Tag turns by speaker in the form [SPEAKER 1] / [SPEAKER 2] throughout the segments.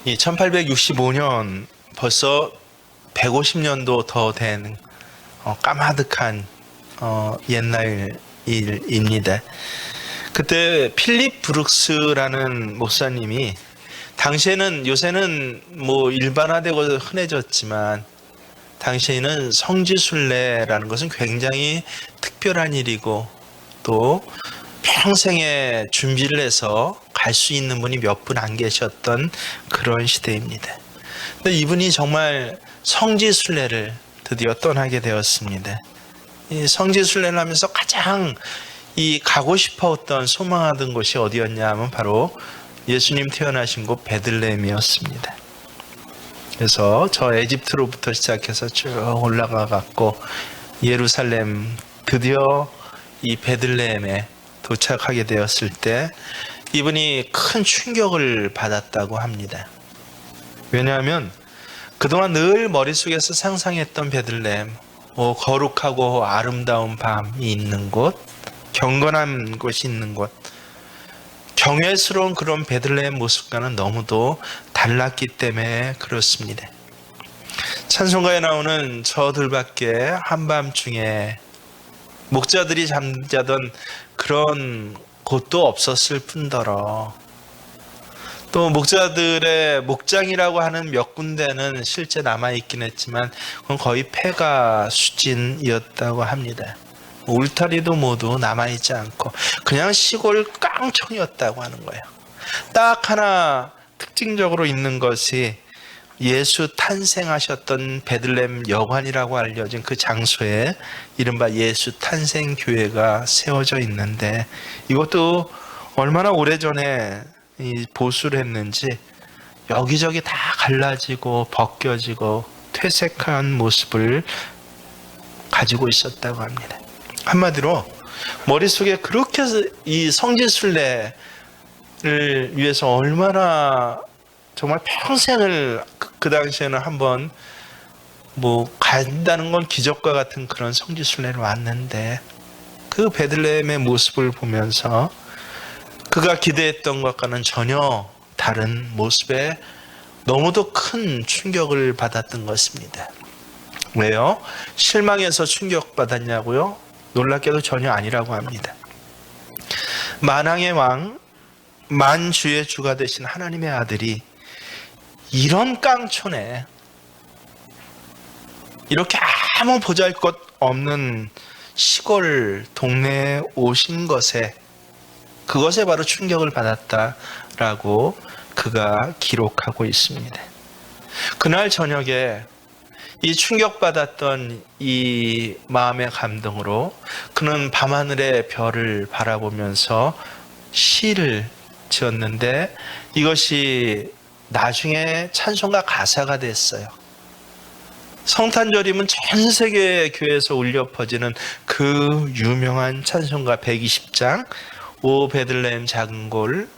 [SPEAKER 1] 이 1865년 벌써 150년도 더 된 까마득한 옛날 일입니다. 그때 필립 브룩스라는 목사님이 당시에는 요새는 뭐 일반화되고 흔해졌지만 당시에는 성지순례라는 것은 굉장히 특별한 일이고 또 평생의 준비를 해서 갈 수 있는 분이 몇 분 안 계셨던 그런 시대입니다. 근데 이분이 정말 성지순례를 드디어 떠나게 되었습니다. 이 성지순례를 하면서 가장 가고 싶었던 소망하던 곳이 어디였냐 하면 바로 예수님 태어나신 곳 베들레헴이었습니다. 그래서 저 에집트로부터 시작해서 쭉 올라가 갖고 예루살렘 드디어 이 베들레헴에 도착하게 되었을 때 이분이 큰 충격을 받았다고 합니다. 왜냐하면 그동안 늘 머릿속에서 상상했던 베들레헴, 거룩하고 아름다운 밤이 있는 곳, 경건한 곳이 있는 곳, 경외스러운 그런 베들레헴 모습과는 너무도 달랐기 때문에 그렇습니다. 찬송가에 나오는 저들밖에 한밤중에 목자들이 잠자던 그런 곳도 없었을 뿐더러 또 목자들의 목장이라고 하는 몇 군데는 실제 남아있긴 했지만 그건 거의 폐가 수진이었다고 합니다. 울타리도 모두 남아있지 않고 그냥 시골 깡총이었다고 하는 거예요. 딱 하나 특징적으로 있는 것이 예수 탄생하셨던 베들레헴 여관이라고 알려진 그 장소에 이른바 예수 탄생교회가 세워져 있는데 이것도 얼마나 오래전에 보수를 했는지 여기저기 다 갈라지고 벗겨지고 퇴색한 모습을 가지고 있었다고 합니다. 한마디로 머릿속에 그렇게 이 성지순례를 위해서 얼마나 정말 평생을 그 당시에는 한번 간다는 건 기적과 같은 그런 성지순례를 왔는데 그 베들레헴의 모습을 보면서 그가 기대했던 것과는 전혀 다른 모습에 너무도 큰 충격을 받았던 것입니다. 왜요? 실망해서 충격받았냐고요? 놀랍게도 전혀 아니라고 합니다. 만왕의 왕, 만주의 주가 되신 하나님의 아들이 이런 깡촌에 이렇게 아무 보잘것 없는 시골 동네에 오신 것에 그것에 바로 충격을 받았다라고 그가 기록하고 있습니다. 그날 저녁에 이 충격받았던 이 마음의 감동으로 그는 밤하늘의 별을 바라보면서 시를 지었는데 이것이 나중에 찬송가 가사가 됐어요. 성탄절이면 전 세계 교회에서 울려 퍼지는 그 유명한 찬송가 120장 오 베들레헴 작은 골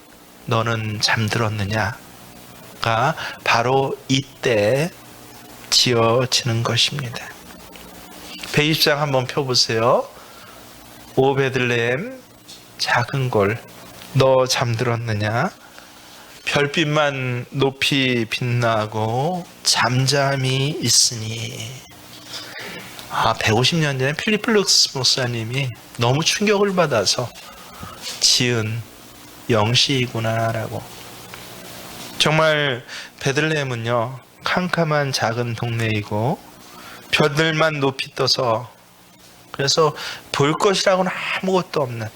[SPEAKER 1] 너는 잠들었느냐가 바로 이때 지어지는 것입니다. 120장 한번 펴보세요. 오 베들레헴 작은 골 너 잠들었느냐 별빛만 높이 빛나고 잠잠히 있으니 150년 전에 필립 브룩스 목사님이 너무 충격을 받아서 지은 영시이구나라고. 정말 베들레헴은요 캄캄한 작은 동네이고 별들만 높이 떠서 그래서 볼 것이라고는 아무것도 없는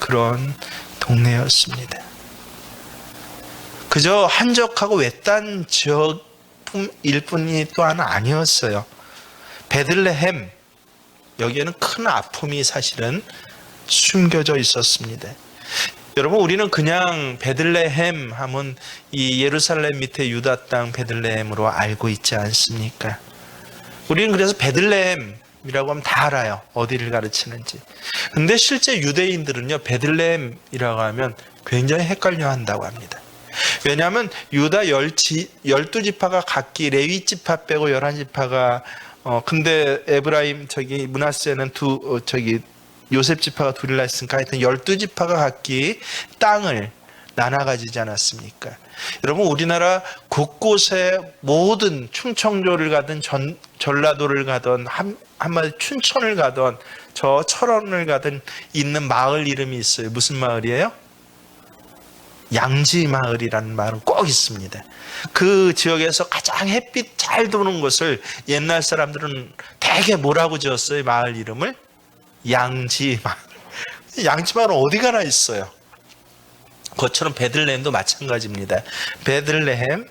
[SPEAKER 1] 그런 동네였습니다. 그저 한적하고 외딴 지역일 뿐이 또한 아니었어요. 베들레헴 여기에는 큰 아픔이 사실은 숨겨져 있었습니다. 여러분 우리는 그냥 베들레헴 하면 이 예루살렘 밑에 유다 땅 베들레헴으로 알고 있지 않습니까? 우리는 그래서 베들레헴이라고 하면 다 알아요. 어디를 가르치는지. 근데 실제 유대인들은요 베들레헴이라고 하면 굉장히 헷갈려 한다고 합니다. 왜냐하면 유다 12지파가 각기 레위 지파 빼고 11지파가 근데 에브라임 므낫세는 요셉 지파가 둘이라 했으니까 하여튼 12지파가 각기 땅을 나눠가지지 않았습니까? 여러분, 우리나라 곳곳에 모든 충청도를 가든 전라도를 가든 한마디 춘천을 가든 저 철원을 가든 있는 마을 이름이 있어요. 무슨 마을이에요? 양지마을이라는 마을은 꼭 있습니다. 그 지역에서 가장 햇빛 잘 도는 곳을 옛날 사람들은 되게 뭐라고 지었어요? 마을 이름을? 양지마을. 양지마을은 어디 가나 있어요. 그것처럼 베들레헴도 마찬가지입니다. 베들레헴,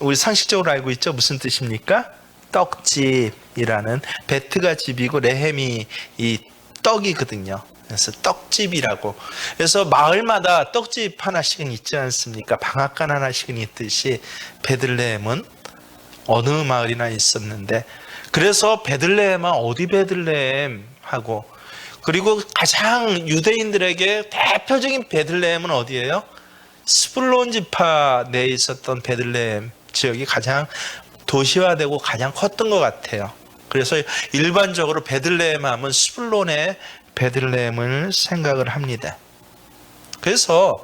[SPEAKER 1] 우리 상식적으로 알고 있죠? 무슨 뜻입니까? 떡집이라는, 베트가 집이고 레헴이 이 떡이거든요. 그래서 떡집이라고. 그래서 마을마다 떡집 하나씩은 있지 않습니까? 방앗간 하나씩은 있듯이 베들레헴은 어느 마을이나 있었는데, 그래서 베들레헴은 어디 베들레헴 하고, 그리고 가장 유대인들에게 대표적인 베들레헴은 어디예요? 스불론 지파 내에 있었던 베들레헴 지역이 가장 도시화되고 가장 컸던 것 같아요. 그래서 일반적으로 베들레헴 하면 스불론의 베들레헴을 생각을 합니다. 그래서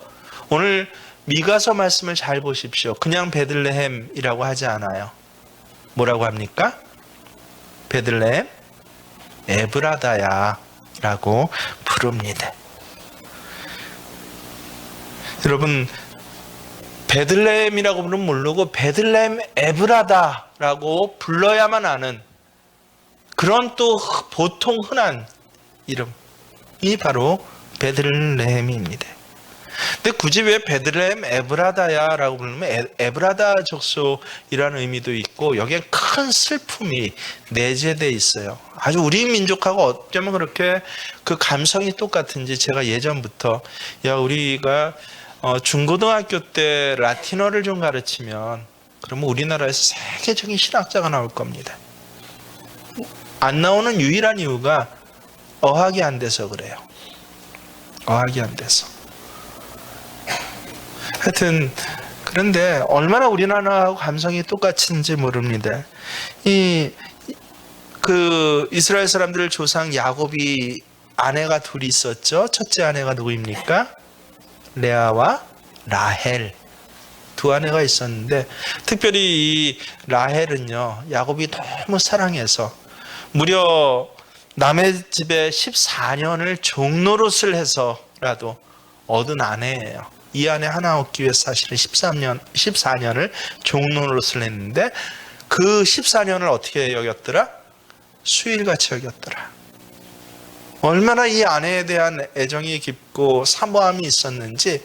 [SPEAKER 1] 오늘 미가서 말씀을 잘 보십시오. 그냥 베들레헴이라고 하지 않아요. 뭐라고 합니까? 베들레헴 에브라다야 라고 부릅니다. 여러분, 베들레헴이라고 부르면 모르고 베들레헴 에브라다라고 불러야만 아는 그런 또 보통 흔한 이름이 바로 베들레헴입니다. 근데 굳이 왜 베들레헴 에브라다야라고 부르면 에브라다 족속이라는 의미도 있고 여기에 큰 슬픔이 내재되어 있어요. 아주 우리 민족하고 어쩌면 그렇게 그 감성이 똑같은지 제가 예전부터 우리가 중고등학교 때 라틴어를 좀 가르치면 그러면 우리나라에서 세계적인 신학자가 나올 겁니다. 안 나오는 유일한 이유가 어학이 안 돼서 그래요. 어학이 안 돼서. 하여튼 그런데 얼마나 우리나라하고 감성이 똑같은지 모릅니다. 그 이스라엘 사람들 조상 야곱이 아내가 둘이 있었죠. 첫째 아내가 누구입니까? 레아와 라헬. 두 아내가 있었는데 특별히 이 라헬은요, 야곱이 너무 사랑해서 무려 남의 집에 14년을 종노릇을 해서라도 얻은 아내예요. 이 아내 하나 얻기 위해서 사실은 14년을 종노릇을 했는데 그 14년을 어떻게 여겼더라? 수일같이 여겼더라. 얼마나 이 아내에 대한 애정이 깊고 사모함이 있었는지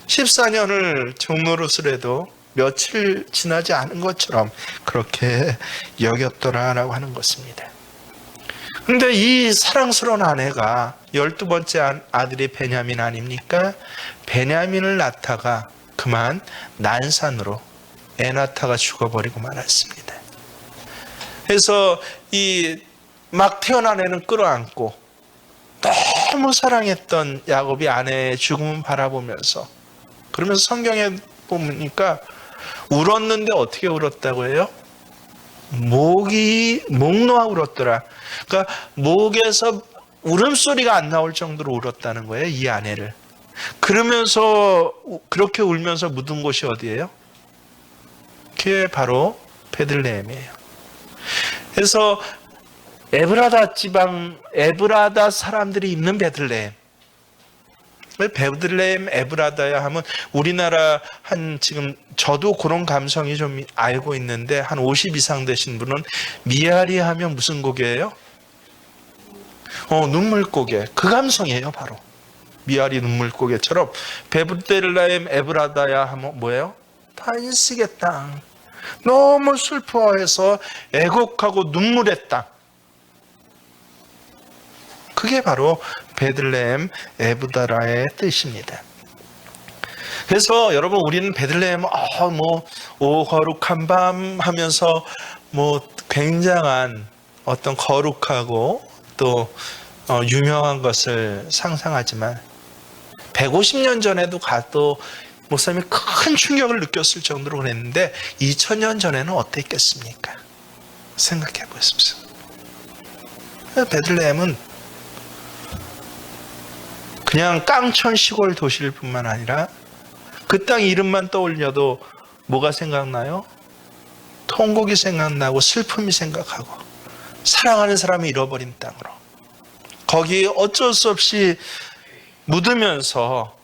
[SPEAKER 1] 14년을 종노릇을 해도 며칠 지나지 않은 것처럼 그렇게 여겼더라라고 하는 것입니다. 그런데 이 사랑스러운 아내가 12번째 아들이 베냐민 아닙니까? 베냐민을 낳다가 그만 난산으로 애 낳다가 죽어버리고 말았습니다. 그래서 이 막 태어난 애는 끌어안고 너무 사랑했던 야곱이 아내의 죽음을 바라보면서, 그러면서 성경에 보니까 울었는데 어떻게 울었다고 해요? 목 놓아 울었더라. 그러니까 목에서 울음소리가 안 나올 정도로 울었다는 거예요, 이 아내를. 그러면서 그렇게 울면서 묻은 곳이 어디예요? 그게 바로 베들레헴이에요. 그래서 에브라다 지방, 에브라다 사람들이 있는 베들레헴. 베들레헴 에브라다야 하면 우리나라 지금 저도 그런 감성이 좀 알고 있는데 한 50 이상 되신 분은 미아리 하면 무슨 고개예요? 눈물고개. 그 감성이에요, 바로. 미아리 눈물고개처럼 베들레헴 에브라다야 하면 뭐예요? 탄식의 땅. 너무 슬퍼해서 애곡하고 눈물의 땅. 그게 바로 베들레헴 에브라다의 뜻입니다. 그래서 여러분, 우리는 베들레헴 오 거룩한 밤 하면서 굉장한 어떤 거룩하고 또 유명한 것을 상상하지만 150년 전에도 가도 목사님이 큰 충격을 느꼈을 정도로 그랬는데 2000년 전에는 어땠겠습니까? 생각해 보십시오. 베들레헴은 그냥 깡촌 시골 도시일 뿐만 아니라 그 땅 이름만 떠올려도 뭐가 생각나요? 통곡이 생각나고 슬픔이 생각하고 사랑하는 사람이 잃어버린 땅으로 거기 어쩔 수 없이 묻으면서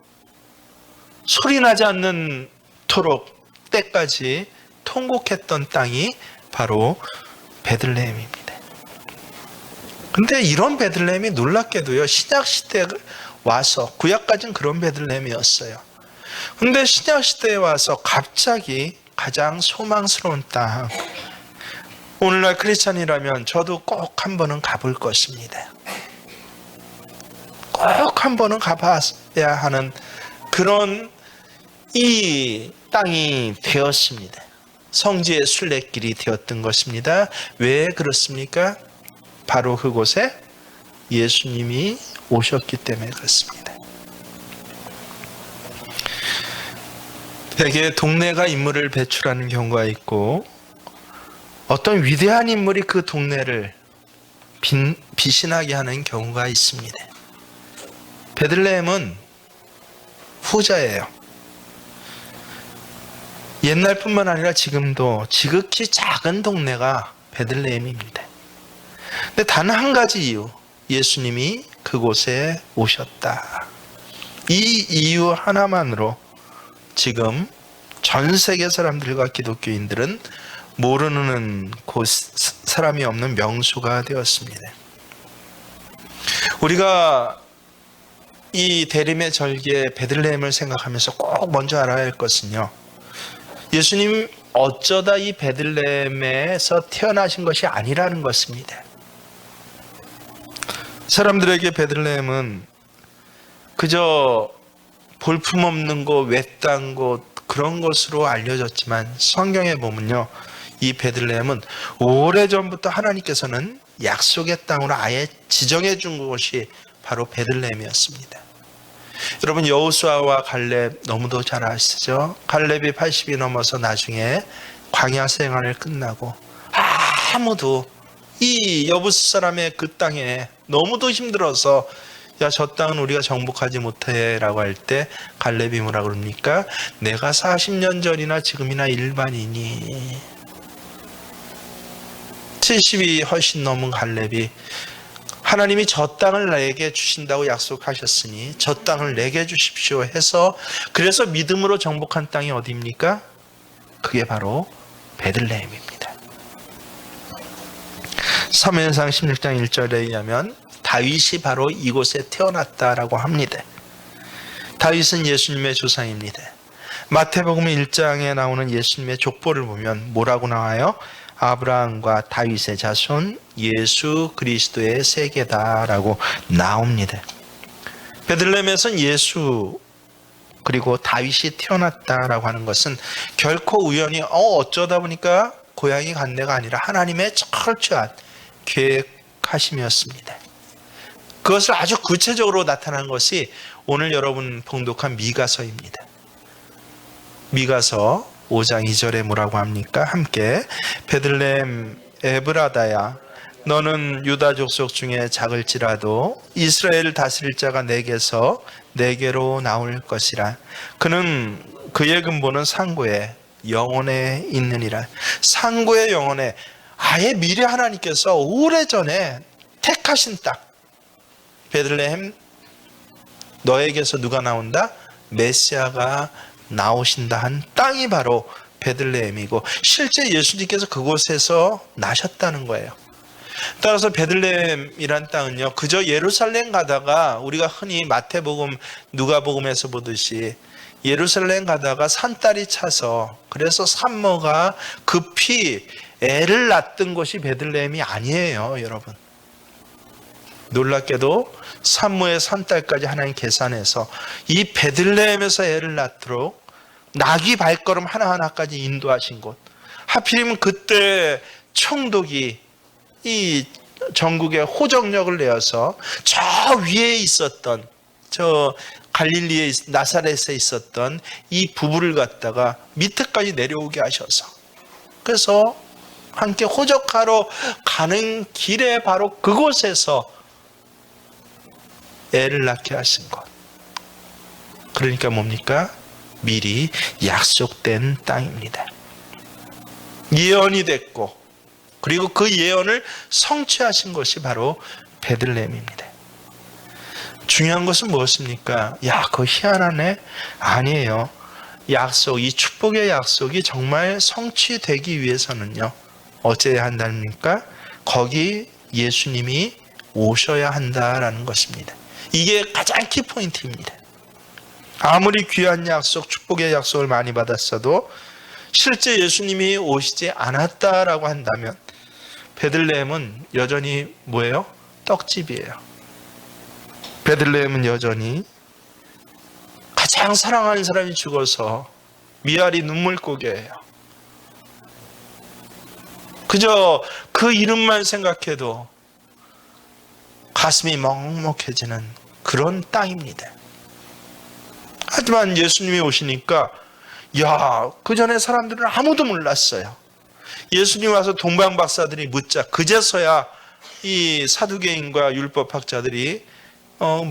[SPEAKER 1] 소리 나지 않는토록 때까지 통곡했던 땅이 바로 베들레헴입니다. 근데 이런 베들레헴이 놀랍게도요, 신약시대에 와서, 구약까지는 그런 베들레헴이었어요. 근데 신약시대에 와서 갑자기 가장 소망스러운 땅, 오늘날 크리스찬이라면 저도 꼭 한 번은 가볼 것입니다. 꼭 한 번은 가봐야 하는 그런 이 땅이 되었습니다. 성지의 순례길이 되었던 것입니다. 왜 그렇습니까? 바로 그곳에 예수님이 오셨기 때문에 그렇습니다. 대개 동네가 인물을 배출하는 경우가 있고 어떤 위대한 인물이 그 동네를 비신하게 하는 경우가 있습니다. 베들레헴은 후자예요. 옛날뿐만 아니라 지금도 지극히 작은 동네가 베들레헴입니다. 근데 단 한 가지 이유, 예수님이 그곳에 오셨다. 이 이유 하나만으로 지금 전 세계 사람들과 기독교인들은 모르는 곳 사람이 없는 명소가 되었습니다. 우리가 이 대림의 절기에 베들레헴을 생각하면서 꼭 먼저 알아야 할 것은요, 예수님 어쩌다 이 베들레헴에서 태어나신 것이 아니라는 것입니다. 사람들에게 베들레헴은 그저 볼품없는 곳, 외딴 곳, 그런 것으로 알려졌지만 성경에 보면요, 이 베들레헴은 오래전부터 하나님께서는 약속의 땅으로 아예 지정해 준 곳이 바로 베들레헴이었습니다. 여러분, 여호수아와 갈렙 너무도 잘 아시죠? 갈렙이 80이 넘어서 나중에 광야 생활을 끝나고 아무도 이 여부스 사람의 그 땅에 너무도 힘들어서 야, 저 땅은 우리가 정복하지 못해 라고 할 때 갈렙이 뭐라 그럽니까? 내가 40년 전이나 지금이나 일반이니. 70이 훨씬 넘은 갈렙이 하나님이 저 땅을 내게 주신다고 약속하셨으니 저 땅을 내게 주십시오 해서, 그래서 믿음으로 정복한 땅이 어디입니까? 그게 바로 베들레헴입니다. 사무엘상 16장 1절에 의하면 다윗이 바로 이곳에 태어났다라고 합니다. 다윗은 예수님의 조상입니다. 마태복음 1장에 나오는 예수님의 족보를 보면 뭐라고 나와요? 아브라함과 다윗의 자손 예수 그리스도의 세계다라고 나옵니다. 베들레헴에서는 예수 그리고 다윗이 태어났다라고 하는 것은 결코 우연히 어쩌다 보니까 고향이 간 데가 아니라 하나님의 철저한 계획하심이었습니다. 그것을 아주 구체적으로 나타난 것이 오늘 여러분 봉독한 미가서입니다. 미가서 5장 2절에 뭐라고 합니까? 함께 베들레헴 에브라다야, 너는 유다 족속 중에 작을지라도 이스라엘을 다스릴 자가 내게서 내게로 나올 것이라. 그는 그의 근본은 상고에 영원에 있느니라. 상고의 영원에, 아예 미래 하나님께서 오래전에 택하신 땅, 베들레헴, 너에게서 누가 나온다? 메시아가 나오신다 한 땅이 바로 베들레헴이고, 실제 예수님께서 그곳에서 나셨다는 거예요. 따라서 베들레헴이란 땅은요, 그저 예루살렘 가다가 우리가 흔히 마태복음, 누가복음에서 보듯이 예루살렘 가다가 산딸이 차서 그래서 산모가 급히 애를 낳던 곳이 베들레헴이 아니에요, 여러분. 놀랍게도 산모의 산딸까지 하나님 계산해서 이 베들레헴에서 애를 낳도록 나귀 발걸음 하나하나까지 인도하신 곳. 하필이면 그때 총독이 이 전국에 호정력을 내어서 저 위에 있었던, 저 갈릴리에 나사렛에 있었던 이 부부를 갖다가 밑에까지 내려오게 하셔서, 그래서 함께 호적하러 가는 길에 바로 그곳에서 애를 낳게 하신 것. 그러니까 뭡니까? 미리 약속된 땅입니다. 예언이 됐고, 그리고 그 예언을 성취하신 것이 바로 베들레헴입니다. 중요한 것은 무엇입니까? 야, 그거 희한하네? 아니에요. 약속, 이 축복의 약속이 정말 성취되기 위해서는요, 어째야 한답니까? 거기 예수님이 오셔야 한다라는 것입니다. 이게 가장 키포인트입니다. 아무리 귀한 약속, 축복의 약속을 많이 받았어도 실제 예수님이 오시지 않았다라고 한다면 베들레헴은 여전히 뭐예요? 떡집이에요. 베들레헴은 여전히 가장 사랑하는 사람이 죽어서 미아리 눈물고개예요. 그저 그 이름만 생각해도 가슴이 먹먹해지는 그런 땅입니다. 하지만 예수님이 오시니까 야, 그 전에 사람들은 아무도 몰랐어요. 예수님 와서 동방박사들이 묻자 그제서야 이 사두개인과 율법학자들이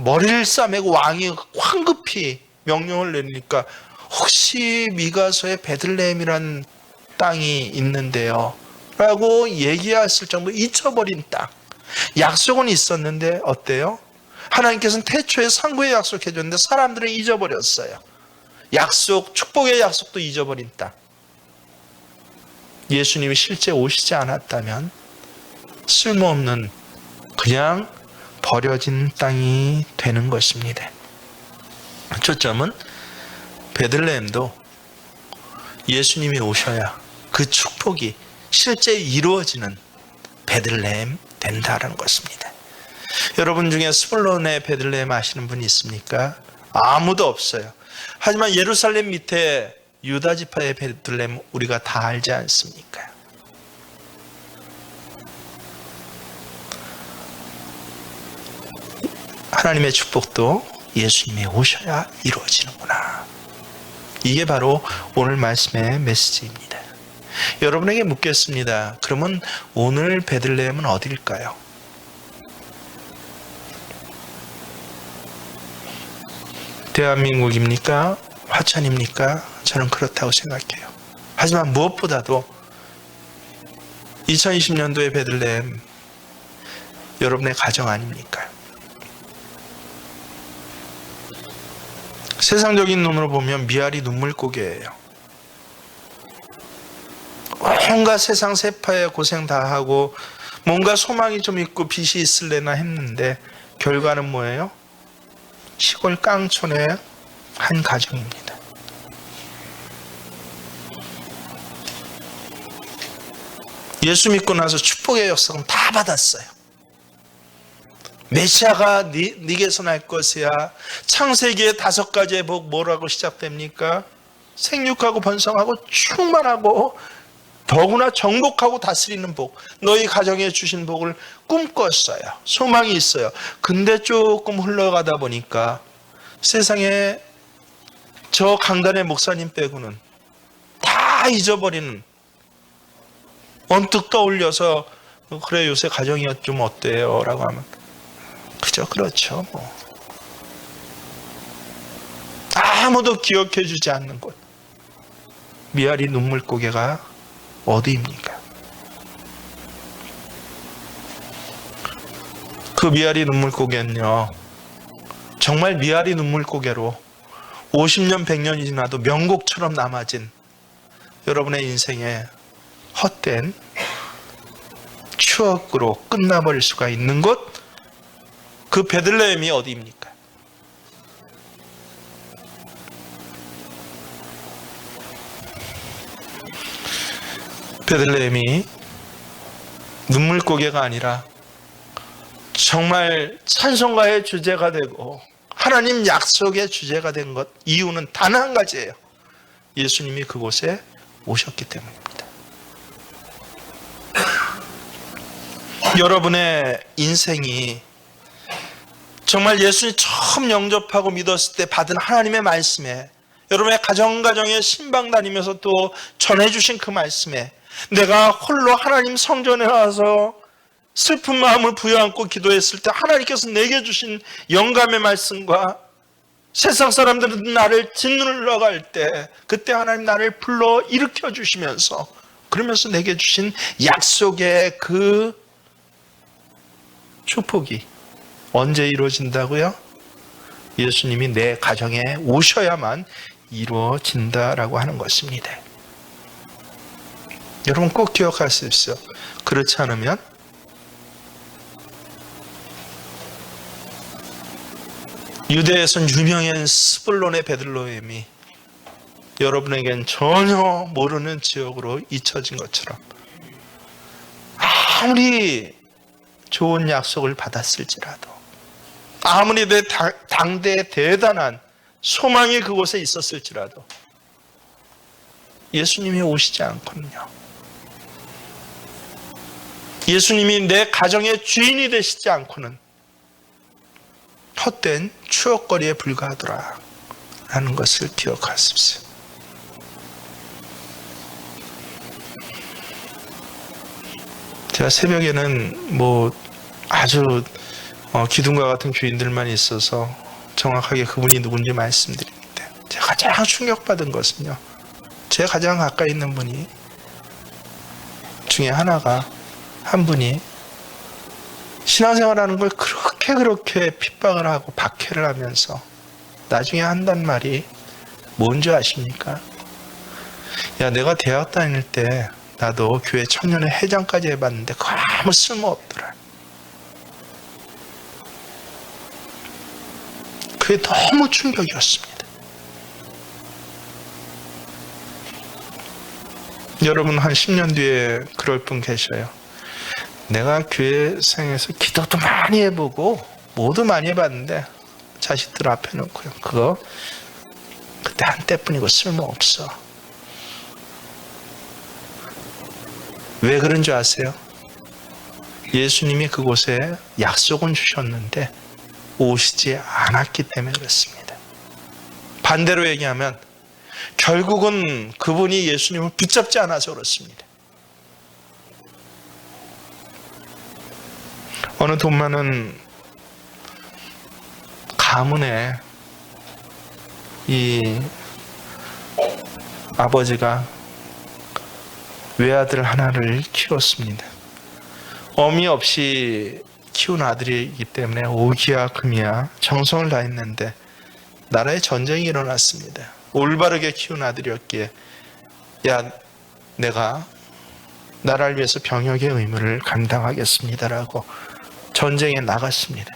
[SPEAKER 1] 머리를 싸매고 왕이 황급히 명령을 내리니까 혹시 미가서에 베들레헴이라는 땅이 있는데요 라고 얘기했을 정도로 잊혀버린 땅. 약속은 있었는데 어때요? 하나님께서는 태초에 상구에 약속해 줬는데 사람들은 잊어버렸어요. 약속, 축복의 약속도 잊어버린 땅. 예수님이 실제 오시지 않았다면 쓸모없는 그냥 버려진 땅이 되는 것입니다. 초점은 베들레헴도 예수님이 오셔야 그 축복이 실제 이루어지는 베들레헴 된다는 것입니다. 여러분 중에 스불론의 베들레헴 아시는 분이 있습니까? 아무도 없어요. 하지만 예루살렘 밑에 유다 지파의 베들레헴 우리가 다 알지 않습니까? 하나님의 축복도 예수님이 오셔야 이루어지는구나. 이게 바로 오늘 말씀의 메시지입니다. 여러분에게 묻겠습니다. 그러면 오늘 베들레헴은 어디일까요? 대한민국입니까? 화천입니까? 저는 그렇다고 생각해요. 하지만 무엇보다도 2020년도의 베들레헴 여러분의 가정 아닙니까? 세상적인 눈으로 보면 미아리 눈물고개예요. 온갖 세상 세파에 고생 다 하고 뭔가 소망이 좀 있고 빛이 있을래나 했는데 결과는 뭐예요? 시골 깡촌의 한 가정입니다. 예수 믿고 나서 축복의 역사는 다 받았어요. 메시아가 네게서 날 것이야. 창세기의 5가지의 복 뭐라고 시작됩니까? 생육하고 번성하고 충만하고 더구나 정복하고 다스리는 복. 너희 가정에 주신 복을 꿈꿨어요. 소망이 있어요. 근데 조금 흘러가다 보니까 세상에 저 강단의 목사님 빼고는 다 잊어버리는, 언뜻 떠올려서 그래 요새 가정이 좀 어때요? 라고 하면 그저 그렇죠 뭐. 아무도 기억해 주지 않는 곳. 미아리 눈물고개가 어디입니까? 그 미아리 눈물고개는요, 정말 미아리 눈물고개로 50년 100년이 지나도 명곡처럼 남아진 여러분의 인생에 헛된 추억으로 끝나버릴 수가 있는 곳, 그 베들레헴이 어디입니까? 베들레헴이 눈물고개가 아니라 정말 찬송가의 주제가 되고 하나님 약속의 주제가 된 것, 이유는 단 한 가지예요. 예수님이 그곳에 오셨기 때문입니다. 여러분의 인생이 정말 예수님 처음 영접하고 믿었을 때 받은 하나님의 말씀에, 여러분의 가정에 신방 다니면서 또 전해주신 그 말씀에, 내가 홀로 하나님 성전에 와서 슬픈 마음을 부여안고 기도했을 때 하나님께서 내게 주신 영감의 말씀과 세상 사람들은 나를 짓눌러 갈 때 그때 하나님 나를 불러 일으켜 주시면서 그러면서 내게 주신 약속의 그 축복이 언제 이루어진다고요? 예수님이 내 가정에 오셔야만 이루어진다라고 하는 것입니다. 여러분 꼭 기억하십시오. 그렇지 않으면 유대에선 유명한 스불론의 베들레헴이 여러분에겐 전혀 모르는 지역으로 잊혀진 것처럼 아무리 좋은 약속을 받았을지라도 아무리 내 당대에 대단한 소망이 그곳에 있었을지라도 예수님이 오시지 않거든요. 예수님이 내 가정의 주인이 되시지 않고는 헛된 추억거리에 불과하더라 라는 것을 기억하십시오. 제가 새벽에는 아주 기둥과 같은 교인들만 있어서 정확하게 그분이 누군지 말씀드립니다. 제가 가장 충격받은 것은요, 제가 가장 가까이 있는 분이 중에 한 분이 신앙생활하는 걸 그렇게 핍박을 하고 박해를 하면서 나중에 한단 말이 뭔지 아십니까? 야, 내가 대학 다닐 때 나도 교회 청년회 회장까지 해봤는데 그거 아무 쓸모없더라. 그게 너무 충격이었습니다. 여러분 한 10년 뒤에 그럴 분 계셔요. 내가 교회 생에서 기도도 많이 해보고 뭐도 많이 해봤는데 자식들 앞에 놓고요. 그거 그때 한때뿐이고 쓸모없어. 왜 그런 줄 아세요? 예수님이 그곳에 약속은 주셨는데 오시지 않았기 때문에 그렇습니다. 반대로 얘기하면 결국은 그분이 예수님을 붙잡지 않아서 그렇습니다. 어느 돈 많은 가문에 이 아버지가 외아들 하나를 키웠습니다. 어미 없이 키운 아들이기 때문에 오기야 금이야 정성을 다했는데 나라에 전쟁이 일어났습니다. 올바르게 키운 아들이었기에 야, 내가 나라를 위해서 병역의 의무를 감당하겠습니다라고 전쟁에 나갔습니다.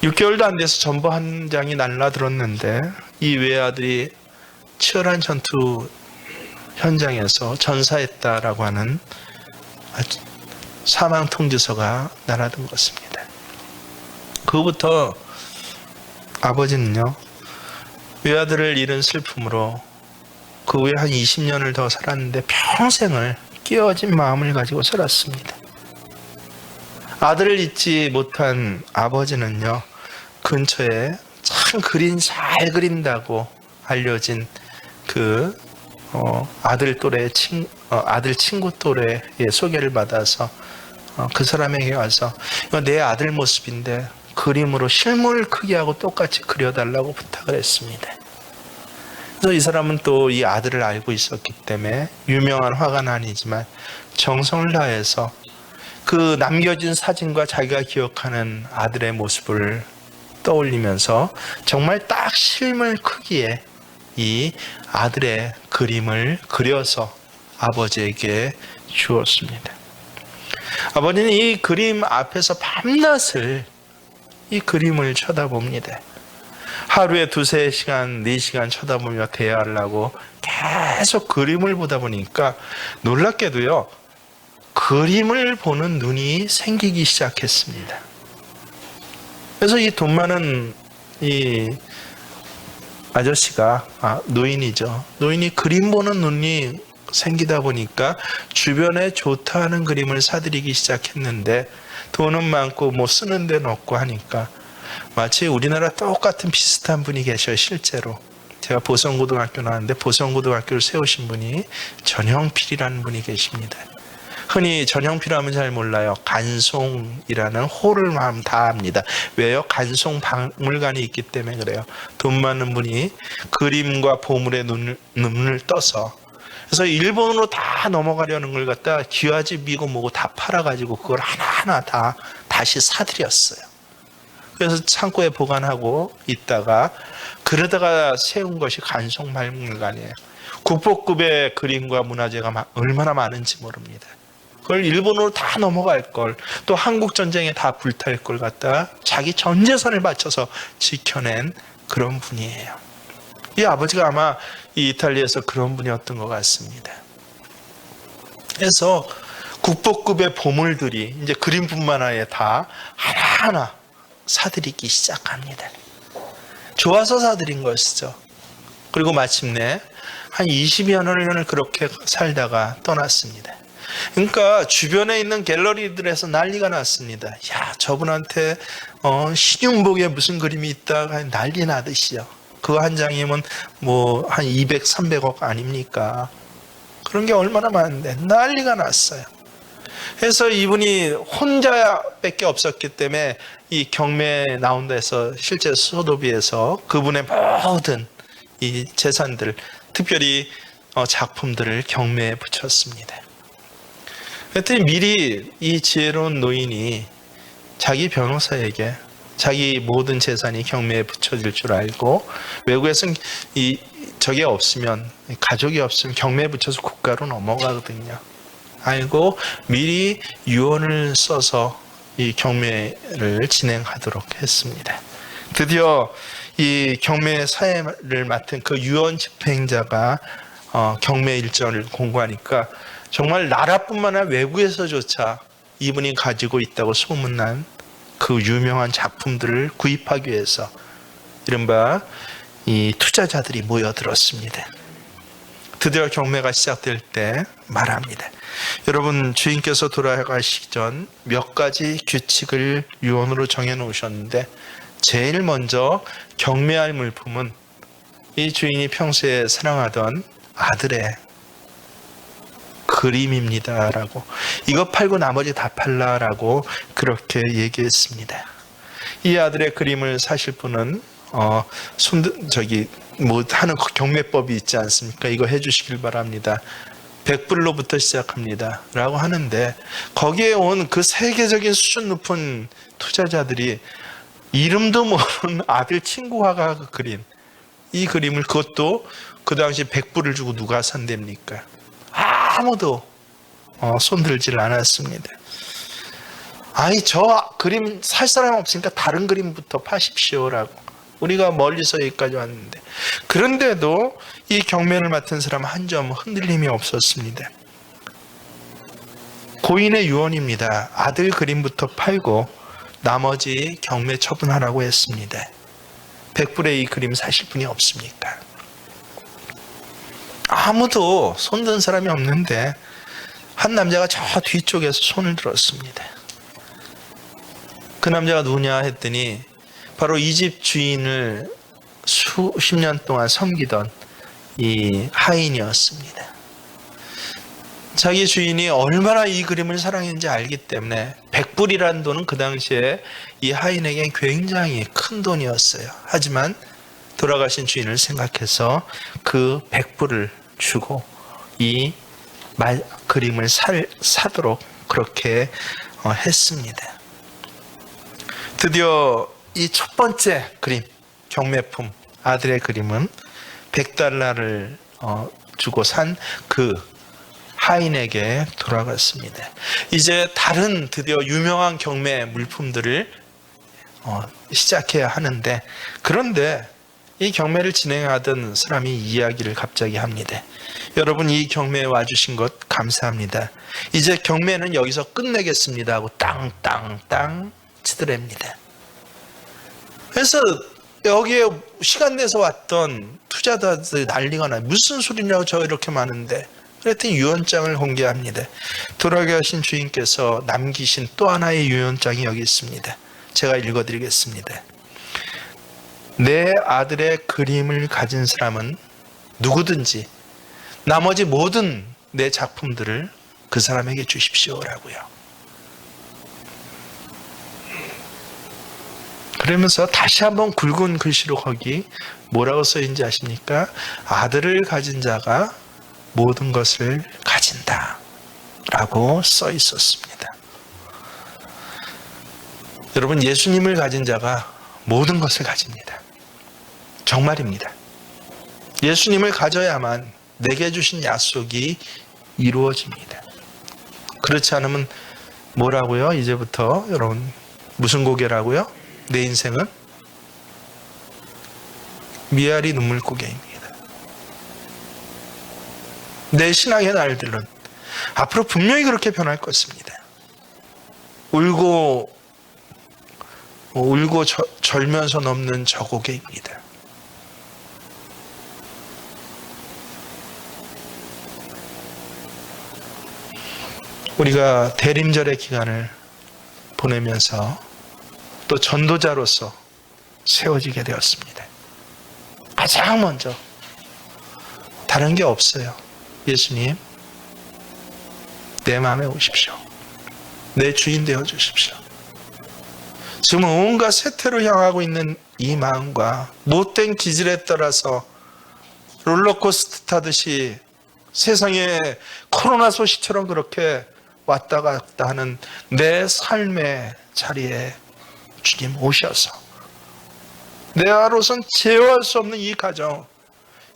[SPEAKER 1] 6개월도 안 돼서 전보 한 장이 날라들었는데 이 외아들이 치열한 전투 현장에서 전사했다라고 하는 사망 통지서가 날아든 것입니다. 그후부터 아버지는요, 외아들을 잃은 슬픔으로 그 후에 한 20년을 더 살았는데 평생을 끼어진 마음을 가지고 살았습니다. 아들을 잊지 못한 아버지는요, 근처에 참 그림 잘 그린다고 알려진 그 아들 친구 또래의 소개를 받아서 그 사람에게 와서 이거 내 아들 모습인데 그림으로 실물 크기하고 똑같이 그려달라고 부탁을 했습니다. 그래서 이 사람은 또 이 아들을 알고 있었기 때문에 유명한 화가는 아니지만 정성을 다해서 그 남겨진 사진과 자기가 기억하는 아들의 모습을 떠올리면서 정말 딱 실물 크기의 이 아들의 그림을 그려서 아버지에게 주었습니다. 아버지는 이 그림 앞에서 밤낮을 이 그림을 쳐다봅니다. 하루에 2-3시간, 4시간 쳐다보며 대화하려고 계속 그림을 보다 보니까 놀랍게도요, 그림을 보는 눈이 생기기 시작했습니다. 그래서 이 돈 많은 이 아저씨가, 노인이죠. 노인이 그림 보는 눈이 생기다 보니까 주변에 좋다는 그림을 사들이기 시작했는데 돈은 많고 뭐 쓰는 데는 없고 하니까 마치 우리나라 똑같은 비슷한 분이 계셔요. 실제로 제가 보성고등학교 나왔는데 보성고등학교를 세우신 분이 전형필이라는 분이 계십니다. 흔히 전형필하면 잘 몰라요. 간송이라는 호를 다 압니다. 왜요? 간송 박물관이 있기 때문에 그래요. 돈 많은 분이 그림과 보물에 눈을 떠서, 그래서 일본으로 다 넘어가려는 걸 갖다 기와집 미고 뭐고 다 팔아가지고 그걸 하나하나 다 다시 사들였어요. 그래서 창고에 보관하고 있다가 그러다가 세운 것이 간송 박물관이에요. 국보급의 그림과 문화재가 얼마나 많은지 모릅니다. 그걸 일본으로 다 넘어갈 걸, 또 한국 전쟁에 다 불탈 걸 갖다 자기 전 재산을 바쳐서 지켜낸 그런 분이에요. 이 아버지가 아마 이 이탈리아에서 그런 분이었던 것 같습니다. 그래서 국보급의 보물들이 이제 그림뿐만 아니라 다 하나하나 사들이기 시작합니다. 좋아서 사들인 것이죠. 그리고 마침내 한 20여 년을 그렇게 살다가 떠났습니다. 그러니까 주변에 있는 갤러리들에서 난리가 났습니다. 야, 저분한테 신윤복에 무슨 그림이 있다가 난리 나듯이요. 그거 한 장이면 뭐 한 200, 300억 아닙니까? 그런 게 얼마나 많은데 난리가 났어요. 그래서 이분이 혼자밖에 없었기 때문에 이 경매에 나온다 해서 실제 소도비에서 그분의 모든 이 재산들, 특별히 작품들을 경매에 붙였습니다. 그랬더니 미리 이 지혜로운 노인이 자기 변호사에게 자기 모든 재산이 경매에 붙여질 줄 알고, 외국에서는 저게 없으면, 가족이 없으면 경매에 붙여서 국가로 넘어가거든요. 알고 미리 유언을 써서 이 경매를 진행하도록 했습니다. 드디어 이 경매 사회를 맡은 그 유언 집행자가 경매 일정을 공고하니까 정말 나라뿐만 아니라 외국에서조차 이분이 가지고 있다고 소문난 그 유명한 작품들을 구입하기 위해서 이른바 이 투자자들이 모여들었습니다. 드디어 경매가 시작될 때 말합니다. 여러분, 주인께서 돌아가시기 전 몇 가지 규칙을 유언으로 정해놓으셨는데, 제일 먼저 경매할 물품은 이 주인이 평소에 사랑하던 아들의 그림입니다 라고, 이거 팔고 나머지 다 팔라라고 그렇게 얘기했습니다. 이 아들의 그림을 사실 분은 하는 경매법이 있지 않습니까? 이거 해주시길 바랍니다. 100불로부터 시작합니다 라고 하는데, 거기에 온 그 세계적인 수준 높은 투자자들이 이름도 모르는 아들 친구 화가 그린 이 그림을, 그것도 그 당시 100불을 주고 누가 산답니까? 아무도 손들질 않았습니다. 아니, 저 그림 살 사람 없으니까 다른 그림부터 파십시오라고. 우리가 멀리서 여기까지 왔는데, 그런데도 이 경매를 맡은 사람 한 점 흔들림이 없었습니다. 고인의 유언입니다. 아들 그림부터 팔고 나머지 경매 처분하라고 했습니다. 100불에 이 그림 사실 분이 없습니까? 아무도 손든 사람이 없는데 한 남자가 저 뒤쪽에서 손을 들었습니다. 그 남자가 누구냐 했더니 바로 이 집 주인을 수십 년 동안 섬기던 이 하인이었습니다. 자기 주인이 얼마나 이 그림을 사랑했는지 알기 때문에 100불이라는 돈은 그 당시에 이 하인에게 굉장히 큰 돈이었어요. 하지만 돌아가신 주인을 생각해서 그 100불을 주고 이 그림을 사도록 그렇게 했습니다. 드디어 이 첫 번째 그림, 경매품 아들의 그림은 100달러를 주고 산 그 하인에게 돌아갔습니다. 이제 다른 드디어 유명한 경매 물품들을 시작해야 하는데, 그런데 이 경매를 진행하던 사람이 이야기를 갑자기 합니다. 여러분, 이 경매에 와주신 것 감사합니다. 이제 경매는 여기서 끝내겠습니다 하고 땅땅땅 치더랍니다. 그래서 여기에 시간 내서 왔던 투자자들 난리가 나요. 무슨 소리냐고, 저 이렇게 많은데. 그랬더니 유언장을 공개합니다. 돌아가신 주인께서 남기신 또 하나의 유언장이 여기 있습니다. 제가 읽어드리겠습니다. 내 아들의 그림을 가진 사람은 누구든지 나머지 모든 내 작품들을 그 사람에게 주십시오라고요. 그러면서 다시 한번 굵은 글씨로 거기 뭐라고 써있는지 아십니까? 아들을 가진 자가 모든 것을 가진다 라고 써 있었습니다. 여러분, 예수님을 가진 자가 모든 것을 가집니다. 정말입니다. 예수님을 가져야만 내게 주신 약속이 이루어집니다. 그렇지 않으면 뭐라고요? 이제부터 여러분 무슨 고개라고요? 내 인생은 미아리 눈물 고개입니다. 내 신앙의 날들은 앞으로 분명히 그렇게 변할 것입니다. 울고 절면서 넘는 저 고개입니다. 우리가 대림절의 기간을 보내면서 또 전도자로서 세워지게 되었습니다. 가장 먼저 다른 게 없어요. 예수님, 내 마음에 오십시오. 내 주인 되어 주십시오. 지금 온갖 세태로 향하고 있는 이 마음과 못된 기질에 따라서 롤러코스터 타듯이 세상에 코로나 소식처럼 그렇게 왔다 갔다 하는 내 삶의 자리에 주님 오셔서 내가로선 제어할 수 없는 이 가정,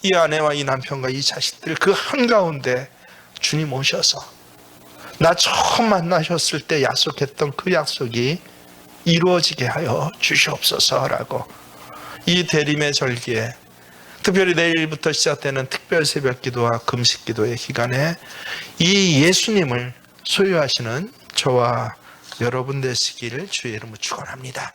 [SPEAKER 1] 이 아내와 이 남편과 이 자식들 그 한가운데 주님 오셔서 나 처음 만나셨을 때 약속했던 그 약속이 이루어지게 하여 주시옵소서라고 이 대림의 절기에 특별히 내일부터 시작되는 특별 새벽 기도와 금식 기도의 기간에 이 예수님을 소유하시는 저와 여러분 되시기를 주의 이름으로 축원합니다.